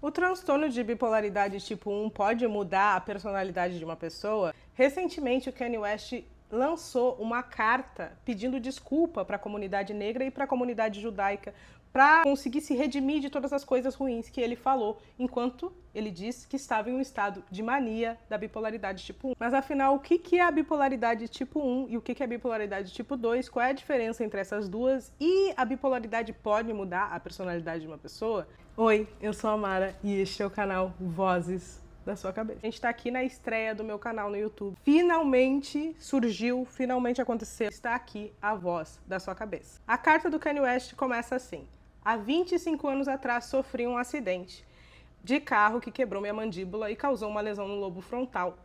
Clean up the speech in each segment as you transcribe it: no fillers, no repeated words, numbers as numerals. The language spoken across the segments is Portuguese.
O transtorno de bipolaridade tipo 1 pode mudar a personalidade de uma pessoa? Recentemente, o Kanye West lançou uma carta pedindo desculpa para a comunidade negra e para a comunidade judaica para conseguir se redimir de todas as coisas ruins que ele falou, enquanto ele disse que estava em um estado de mania da bipolaridade tipo 1. Mas afinal, o que é a bipolaridade tipo 1 e o que é a bipolaridade tipo 2? Qual é a diferença entre essas duas? E a bipolaridade pode mudar a personalidade de uma pessoa? Oi, eu sou a Mara e este é o canal Vozes da Sua Cabeça. A gente tá aqui na estreia do meu canal no YouTube. Finalmente surgiu, finalmente aconteceu. Está aqui a voz da sua cabeça. A carta do Kanye West começa assim: há 25 anos atrás sofri um acidente de carro que quebrou minha mandíbula e causou uma lesão no lobo frontal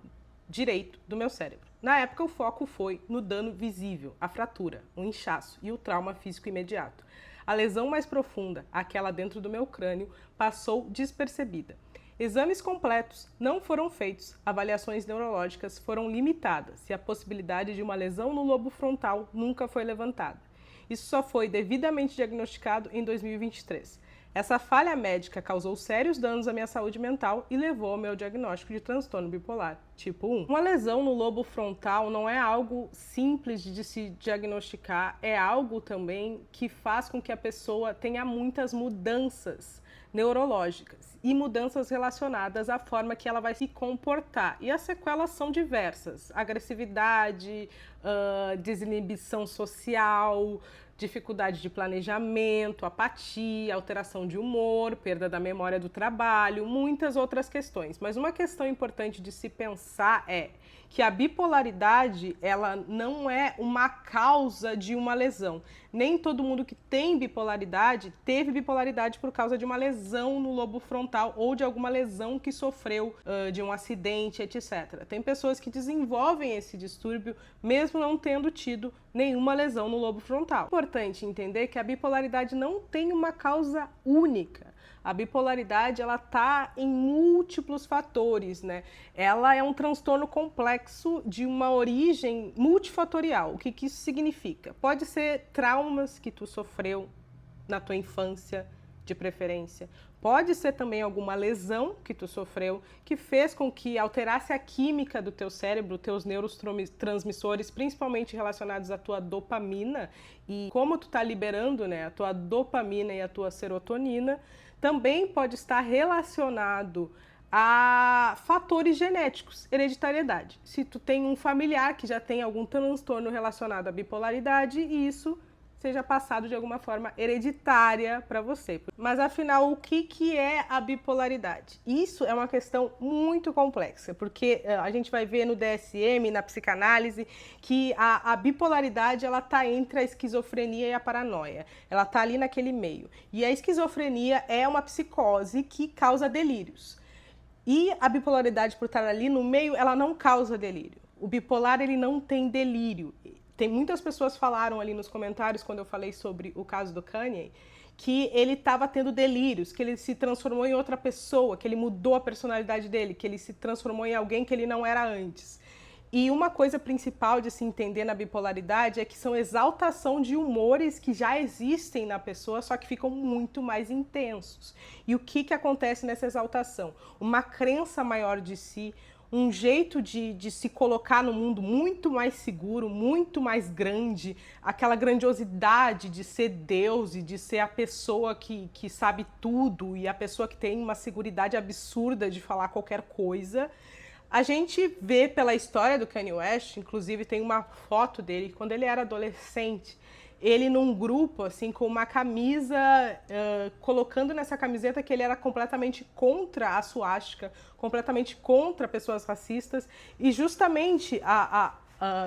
direito do meu cérebro. Na época, o foco foi no dano visível, a fratura, o inchaço e o trauma físico imediato. A lesão mais profunda, aquela dentro do meu crânio, passou despercebida. Exames completos não foram feitos, avaliações neurológicas foram limitadas e a possibilidade de uma lesão no lobo frontal nunca foi levantada. Isso só foi devidamente diagnosticado em 2023. Essa falha médica causou sérios danos à minha saúde mental e levou ao meu diagnóstico de transtorno bipolar tipo 1. Uma lesão no lobo frontal não é algo simples de se diagnosticar, é algo também que faz com que a pessoa tenha muitas mudanças neurológicas e mudanças relacionadas à forma que ela vai se comportar. E as sequelas são diversas: agressividade, desinibição social, dificuldade de planejamento, apatia, alteração de humor, perda da memória do trabalho, muitas outras questões. Mas uma questão importante de se pensar é que a bipolaridade, ela não é uma causa de uma lesão. Nem todo mundo que tem bipolaridade teve bipolaridade por causa de uma lesão no lobo frontal ou de alguma lesão que sofreu de um acidente, etc. Tem pessoas que desenvolvem esse distúrbio mesmo não tendo tido nenhuma lesão no lobo frontal. É importante entender que a bipolaridade não tem uma causa única. A bipolaridade, ela tá em múltiplos fatores, né? Ela é um transtorno complexo de uma origem multifatorial. O que isso significa? Pode ser traumas que tu sofreu na tua infância, de preferência. Pode ser também alguma lesão que tu sofreu que fez com que alterasse a química do teu cérebro, teus neurotransmissores, principalmente relacionados à tua dopamina, e como tu tá liberando, né, a tua dopamina e a tua serotonina. Também pode estar relacionado a fatores genéticos, hereditariedade. Se tu tem um familiar que já tem algum transtorno relacionado à bipolaridade, isso seja passado de alguma forma hereditária para você. Mas afinal, o que é a bipolaridade? Isso é uma questão muito complexa, porque a gente vai ver no DSM, na psicanálise, que a bipolaridade, ela tá entre a esquizofrenia e a paranoia. Ela tá ali naquele meio. E a esquizofrenia é uma psicose que causa delírios. E a bipolaridade, por estar ali no meio, ela não causa delírio. O bipolar, ele não tem delírio. Tem muitas pessoas falaram ali nos comentários, quando eu falei sobre o caso do Kanye, que ele estava tendo delírios, que ele se transformou em outra pessoa, que ele mudou a personalidade dele, que ele se transformou em alguém que ele não era antes. E uma coisa principal de se entender na bipolaridade é que são exaltação de humores que já existem na pessoa, só que ficam muito mais intensos. E o que acontece nessa exaltação? Uma crença maior de si, um jeito de se colocar no mundo muito mais seguro, muito mais grande, aquela grandiosidade de ser Deus e de ser a pessoa que sabe tudo e a pessoa que tem uma seguridade absurda de falar qualquer coisa. A gente vê pela história do Kanye West, inclusive tem uma foto dele, quando ele era adolescente, ele num grupo, assim, com uma camisa, colocando nessa camiseta que ele era completamente contra a suástica, completamente contra pessoas racistas, e justamente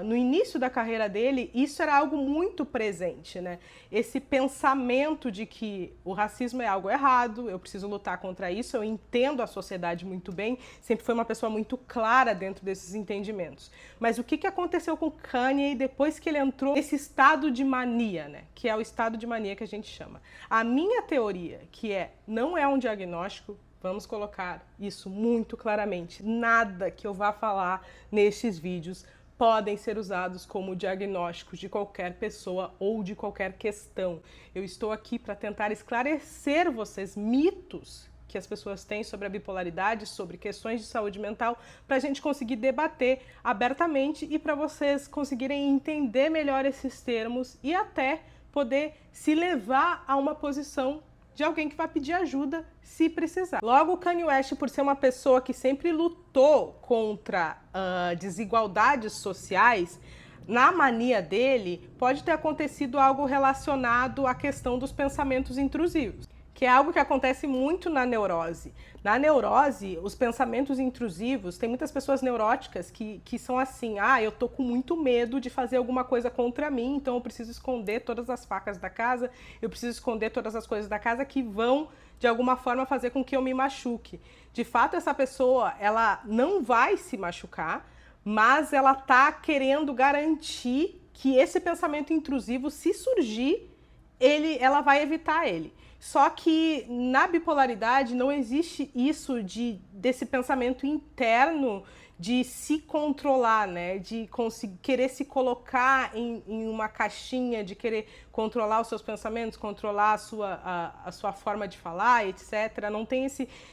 no início da carreira dele, isso era algo muito presente, né? Esse pensamento de que o racismo é algo errado, eu preciso lutar contra isso, eu entendo a sociedade muito bem, sempre foi uma pessoa muito clara dentro desses entendimentos. Mas o que aconteceu com o Kanye depois que ele entrou nesse estado de mania, né? Que é o estado de mania que a gente chama. A minha teoria, que não é um diagnóstico, vamos colocar isso muito claramente, nada que eu vá falar nestes vídeos podem ser usados como diagnósticos de qualquer pessoa ou de qualquer questão. Eu estou aqui para tentar esclarecer vocês mitos que as pessoas têm sobre a bipolaridade, sobre questões de saúde mental, para a gente conseguir debater abertamente e para vocês conseguirem entender melhor esses termos e até poder se levar a uma posição de alguém que vai pedir ajuda se precisar. Logo, o Kanye West, por ser uma pessoa que sempre lutou contra desigualdades sociais, na mania dele pode ter acontecido algo relacionado à questão dos pensamentos intrusivos, que é algo que acontece muito na neurose. Na neurose, os pensamentos intrusivos, tem muitas pessoas neuróticas que são assim, eu tô com muito medo de fazer alguma coisa contra mim, então eu preciso esconder todas as facas da casa, eu preciso esconder todas as coisas da casa que vão, de alguma forma, fazer com que eu me machuque. De fato, essa pessoa, ela não vai se machucar, mas ela tá querendo garantir que esse pensamento intrusivo, se surgir, ela vai evitar ele. Só que na bipolaridade não existe isso desse pensamento interno de se controlar, né? De querer se colocar em uma caixinha, de querer controlar os seus pensamentos, controlar a sua forma de falar, etc. Não tem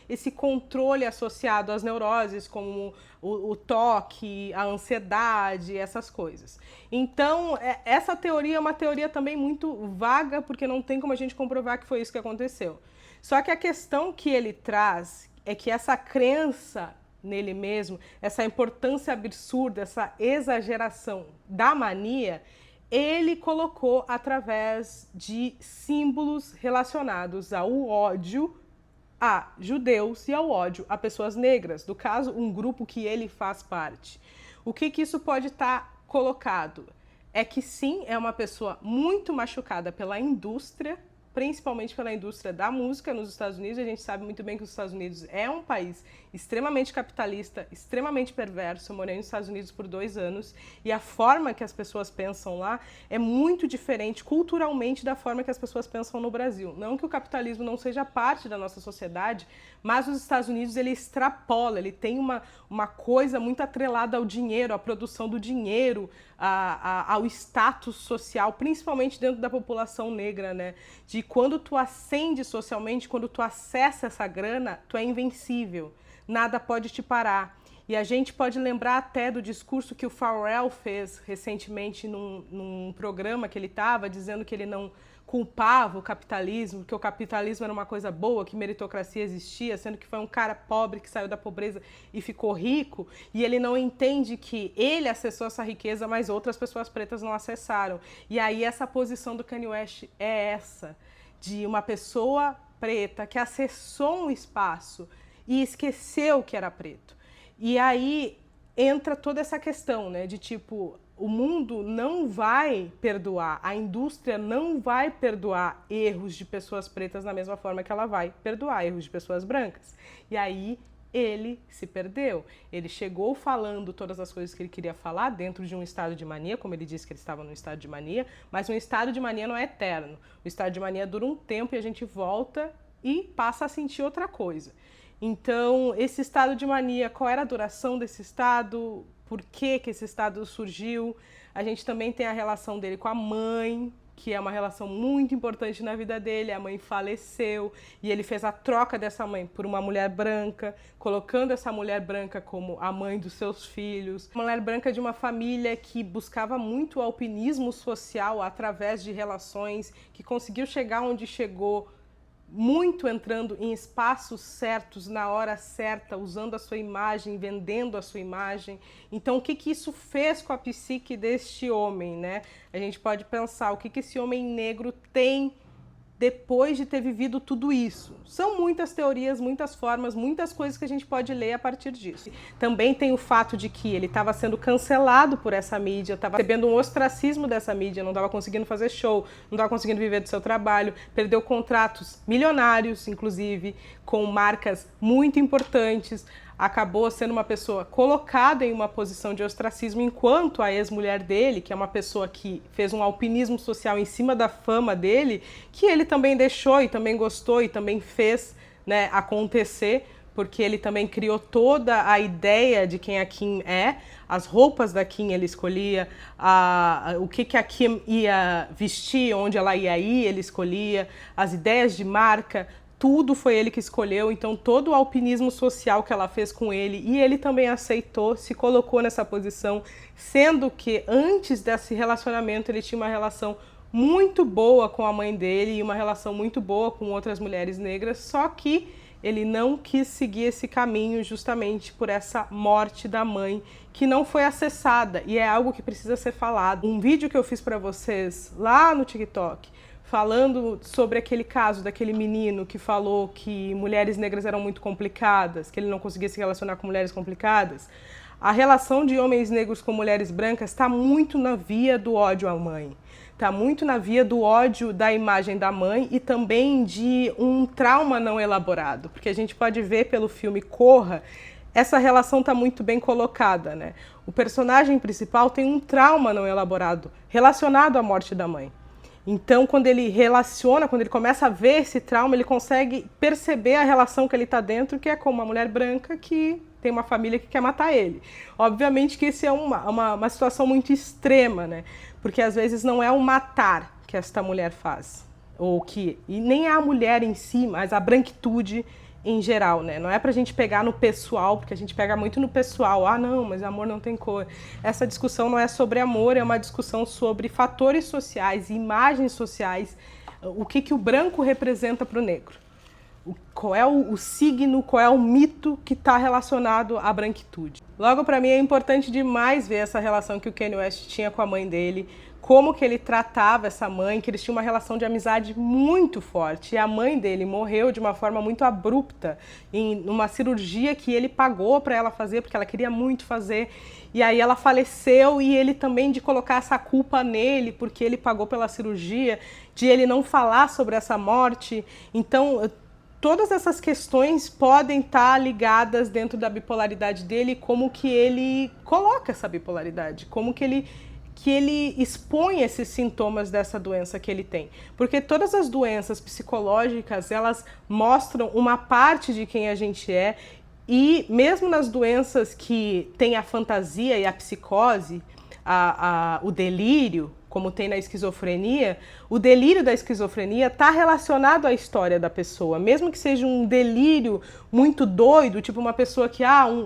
esse controle associado às neuroses, como o toque, a ansiedade, essas coisas. Então, essa teoria é uma teoria também muito vaga, porque não tem como a gente comprovar que foi isso que aconteceu. Só que a questão que ele traz é que essa crença nele mesmo, essa importância absurda, essa exageração da mania, ele colocou através de símbolos relacionados ao ódio a judeus e ao ódio a pessoas negras, no caso, um grupo que ele faz parte. O que isso pode estar colocado? É que sim, é uma pessoa muito machucada pela indústria, principalmente pela indústria da música nos Estados Unidos. A gente sabe muito bem que os Estados Unidos é um país extremamente capitalista, extremamente perverso. Eu morei nos Estados Unidos por 2 anos e a forma que as pessoas pensam lá é muito diferente culturalmente da forma que as pessoas pensam no Brasil. Não que o capitalismo não seja parte da nossa sociedade, mas os Estados Unidos ele extrapola, ele tem uma coisa muito atrelada ao dinheiro, à produção do dinheiro, ao status social, principalmente dentro da população negra, né? De quando tu ascende socialmente, quando tu acessa essa grana, tu é invencível, nada pode te parar. E a gente pode lembrar até do discurso que o Pharrell fez recentemente num programa que ele estava, dizendo que ele não culpava o capitalismo, que o capitalismo era uma coisa boa, que meritocracia existia, sendo que foi um cara pobre que saiu da pobreza e ficou rico, e ele não entende que ele acessou essa riqueza, mas outras pessoas pretas não acessaram. E aí essa posição do Kanye West é essa, de uma pessoa preta que acessou um espaço e esqueceu que era preto. E aí entra toda essa questão, né, de tipo, o mundo não vai perdoar, a indústria não vai perdoar erros de pessoas pretas da mesma forma que ela vai perdoar erros de pessoas brancas. E aí ele se perdeu. Ele chegou falando todas as coisas que ele queria falar dentro de um estado de mania, como ele disse que ele estava num estado de mania, mas um estado de mania não é eterno. O estado de mania dura um tempo e a gente volta e passa a sentir outra coisa. Então, esse estado de mania, qual era a duração desse estado? Por que esse estado surgiu? A gente também tem a relação dele com a mãe, que é uma relação muito importante na vida dele. A mãe faleceu e ele fez a troca dessa mãe por uma mulher branca, colocando essa mulher branca como a mãe dos seus filhos. Uma mulher branca de uma família que buscava muito o alpinismo social através de relações, que conseguiu chegar onde chegou, muito entrando em espaços certos, na hora certa, usando a sua imagem, vendendo a sua imagem. Então, o que isso fez com a psique deste homem, né? A gente pode pensar o que esse homem negro tem depois de ter vivido tudo isso. São muitas teorias, muitas formas, muitas coisas que a gente pode ler a partir disso. Também tem o fato de que ele estava sendo cancelado por essa mídia, estava recebendo um ostracismo dessa mídia, não estava conseguindo fazer show, não estava conseguindo viver do seu trabalho, perdeu contratos milionários, inclusive, com marcas muito importantes, acabou sendo uma pessoa colocada em uma posição de ostracismo, enquanto a ex-mulher dele, que é uma pessoa que fez um alpinismo social em cima da fama dele, que ele também deixou e também gostou e também fez, né, acontecer, porque ele também criou toda a ideia de quem a Kim é, as roupas da Kim ele escolhia, o que a Kim ia vestir, onde ela ia ir, ele escolhia, as ideias de marca, tudo foi ele que escolheu, então todo o alpinismo social que ela fez com ele, e ele também aceitou, se colocou nessa posição, sendo que antes desse relacionamento ele tinha uma relação muito boa com a mãe dele e uma relação muito boa com outras mulheres negras, só que ele não quis seguir esse caminho justamente por essa morte da mãe que não foi acessada, e é algo que precisa ser falado. Um vídeo que eu fiz para vocês lá no TikTok, falando sobre aquele caso daquele menino que falou que mulheres negras eram muito complicadas, que ele não conseguia se relacionar com mulheres complicadas. A relação de homens negros com mulheres brancas está muito na via do ódio à mãe. Está muito na via do ódio da imagem da mãe e também de um trauma não elaborado. Porque a gente pode ver pelo filme Corra, essa relação está muito bem colocada, né? O personagem principal tem um trauma não elaborado relacionado à morte da mãe. Então, quando ele começa a ver esse trauma, ele consegue perceber a relação que ele está dentro, que é com uma mulher branca que tem uma família que quer matar ele. Obviamente que isso é uma situação muito extrema, né? Porque às vezes não é o matar que esta mulher faz, e nem a mulher em si, mas a branquitude em geral, né? Não é pra gente pegar no pessoal, porque a gente pega muito no pessoal. Ah, não, mas amor não tem cor. Essa discussão não é sobre amor, é uma discussão sobre fatores sociais, imagens sociais, o que o branco representa para o negro. Qual é o signo, qual é o mito que está relacionado à branquitude. Logo, para mim, é importante demais ver essa relação que o Kanye West tinha com a mãe dele, como que ele tratava essa mãe, que eles tinham uma relação de amizade muito forte. E a mãe dele morreu de uma forma muito abrupta, em uma cirurgia que ele pagou para ela fazer, porque ela queria muito fazer. E aí ela faleceu, e ele também de colocar essa culpa nele, porque ele pagou pela cirurgia, de ele não falar sobre essa morte. Então, todas essas questões podem estar ligadas dentro da bipolaridade dele, como que ele coloca essa bipolaridade, como que ele expõe esses sintomas dessa doença que ele tem. Porque todas as doenças psicológicas, elas mostram uma parte de quem a gente é, e mesmo nas doenças que tem a fantasia e a psicose, o delírio, como tem na esquizofrenia, o delírio da esquizofrenia está relacionado à história da pessoa, mesmo que seja um delírio muito doido, tipo uma pessoa que,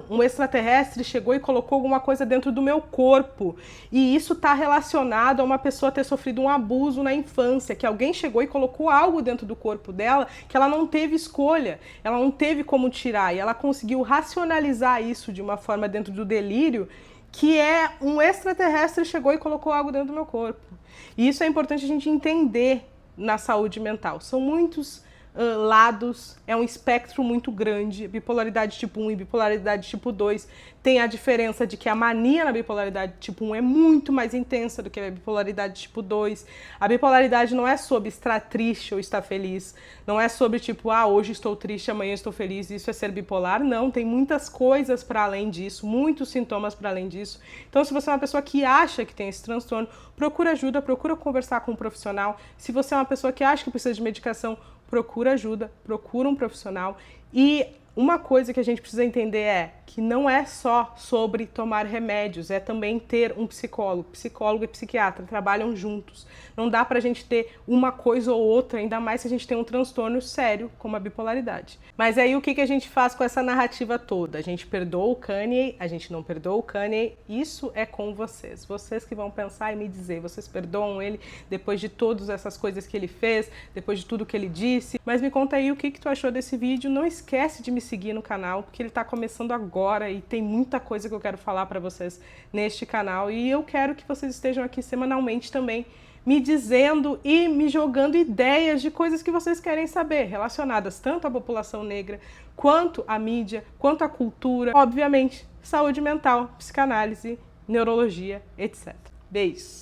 um extraterrestre chegou e colocou alguma coisa dentro do meu corpo, e isso está relacionado a uma pessoa ter sofrido um abuso na infância, que alguém chegou e colocou algo dentro do corpo dela que ela não teve escolha, ela não teve como tirar, e ela conseguiu racionalizar isso de uma forma dentro do delírio, que é um extraterrestre chegou e colocou algo dentro do meu corpo. E isso é importante a gente entender na saúde mental. São muitos lados, é um espectro muito grande. Bipolaridade tipo 1 e bipolaridade tipo 2 tem a diferença de que a mania na bipolaridade tipo 1 é muito mais intensa do que a bipolaridade tipo 2. A bipolaridade não é sobre estar triste ou estar feliz, não é sobre tipo, hoje estou triste, amanhã estou feliz, isso é ser bipolar. Não, tem muitas coisas para além disso, muitos sintomas para além disso. Então, se você é uma pessoa que acha que tem esse transtorno, procura ajuda, procura conversar com um profissional. Se você é uma pessoa que acha que precisa de medicação, procura ajuda, procura um profissional. E uma coisa que a gente precisa entender é que não é só sobre tomar remédios, é também ter um psicólogo. Psicólogo e psiquiatra trabalham juntos. Não dá pra gente ter uma coisa ou outra, ainda mais se a gente tem um transtorno sério como a bipolaridade. Mas aí o que a gente faz com essa narrativa toda? A gente perdoa o Kanye, a gente não perdoa o Kanye, isso é com vocês. Vocês que vão pensar e me dizer, vocês perdoam ele depois de todas essas coisas que ele fez, depois de tudo que ele disse? Mas me conta aí o que tu achou desse vídeo. Não esquece de me seguir no canal, porque ele tá começando agora e tem muita coisa que eu quero falar para vocês neste canal, e eu quero que vocês estejam aqui semanalmente também me dizendo e me jogando ideias de coisas que vocês querem saber, relacionadas tanto à população negra, quanto à mídia, quanto à cultura, obviamente, saúde mental, psicanálise, neurologia, etc. Beijos!